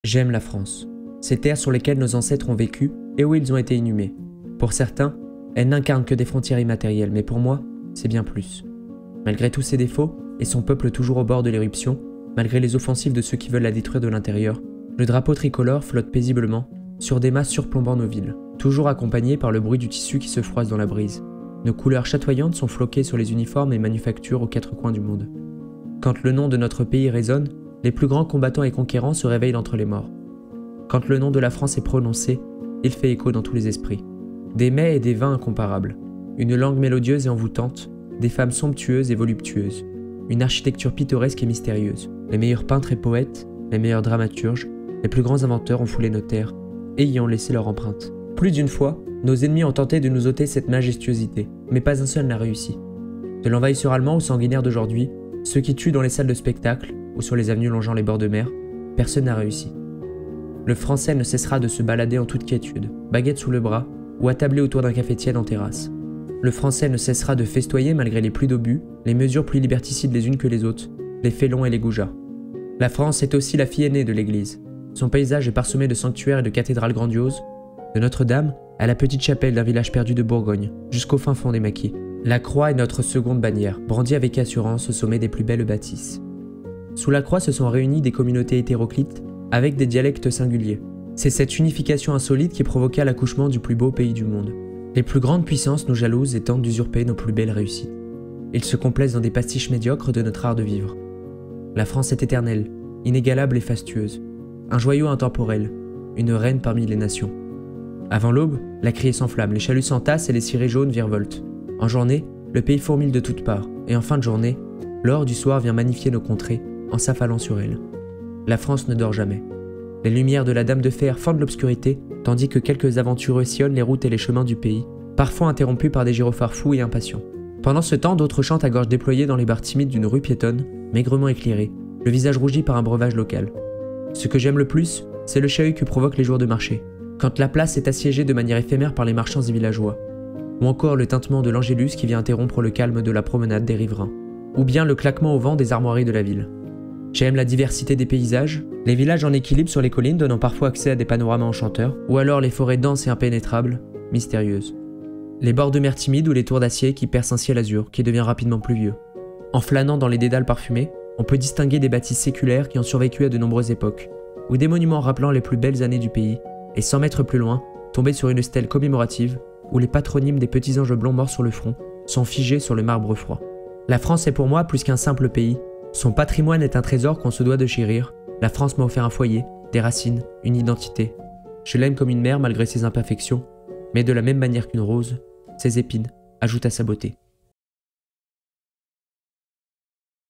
J'aime la France, ces terres sur lesquelles nos ancêtres ont vécu et où ils ont été inhumés. Pour certains, elle n'incarne que des frontières immatérielles, mais pour moi, c'est bien plus. Malgré tous ses défauts, et son peuple toujours au bord de l'éruption, malgré les offensives de ceux qui veulent la détruire de l'intérieur, le drapeau tricolore flotte paisiblement sur des masses surplombant nos villes, toujours accompagné par le bruit du tissu qui se froisse dans la brise. Nos couleurs chatoyantes sont floquées sur les uniformes et manufactures aux quatre coins du monde. Quand le nom de notre pays résonne, les plus grands combattants et conquérants se réveillent d'entre les morts. Quand le nom de la France est prononcé, il fait écho dans tous les esprits. Des mets et des vins incomparables, une langue mélodieuse et envoûtante, des femmes somptueuses et voluptueuses, une architecture pittoresque et mystérieuse. Les meilleurs peintres et poètes, les meilleurs dramaturges, les plus grands inventeurs ont foulé nos terres et y ont laissé leur empreinte. Plus d'une fois, nos ennemis ont tenté de nous ôter cette majestuosité, mais pas un seul n'a réussi. De l'envahisseur allemand au sanguinaire d'aujourd'hui, ceux qui tuent dans les salles de spectacle ou sur les avenues longeant les bords de mer, personne n'a réussi. Le français ne cessera de se balader en toute quiétude, baguette sous le bras, ou attablé autour d'un café tiède en terrasse. Le français ne cessera de festoyer malgré les pluies d'obus, les mesures plus liberticides les unes que les autres, les félons et les goujats. La France est aussi la fille aînée de l'Église. Son paysage est parsemé de sanctuaires et de cathédrales grandioses, de Notre-Dame à la petite chapelle d'un village perdu de Bourgogne, jusqu'au fin fond des maquis. La croix est notre seconde bannière, brandie avec assurance au sommet des plus belles bâtisses. Sous la croix se sont réunies des communautés hétéroclites, avec des dialectes singuliers. C'est cette unification insolite qui provoqua l'accouchement du plus beau pays du monde. Les plus grandes puissances nous jalousent et tentent d'usurper nos plus belles réussites. Ils se complaisent dans des pastiches médiocres de notre art de vivre. La France est éternelle, inégalable et fastueuse. Un joyau intemporel, une reine parmi les nations. Avant l'aube, la criée s'enflamme, les chaluts s'entassent et les cirés jaunes virevoltent. En journée, le pays fourmille de toutes parts, et en fin de journée, l'or du soir vient magnifier nos contrées en s'affalant sur elles. La France ne dort jamais. Les lumières de la Dame de Fer fendent l'obscurité, tandis que quelques aventureux sillonnent les routes et les chemins du pays, parfois interrompus par des gyrophares fous et impatients. Pendant ce temps, d'autres chantent à gorge déployée dans les bars timides d'une rue piétonne, maigrement éclairée, le visage rougi par un breuvage local. Ce que j'aime le plus, c'est le chahut que provoquent les jours de marché, quand la place est assiégée de manière éphémère par les marchands et villageois, ou encore le tintement de l'Angélus qui vient interrompre le calme de la promenade des riverains, ou bien le claquement au vent des armoiries de la ville. J'aime la diversité des paysages, les villages en équilibre sur les collines donnant parfois accès à des panoramas enchanteurs, ou alors les forêts denses et impénétrables, mystérieuses. Les bords de mer timides ou les tours d'acier qui percent un ciel azur qui devient rapidement pluvieux. En flânant dans les dédales parfumés, on peut distinguer des bâtisses séculaires qui ont survécu à de nombreuses époques, ou des monuments rappelant les plus belles années du pays, et 100 mètres plus loin, tomber sur une stèle commémorative où les patronymes des petits anges blonds morts sur le front sont figés sur le marbre froid. La France est pour moi plus qu'un simple pays. Son patrimoine est un trésor qu'on se doit de chérir. La France m'a offert un foyer, des racines, une identité. Je l'aime comme une mère malgré ses imperfections, mais de la même manière qu'une rose, ses épines ajoutent à sa beauté.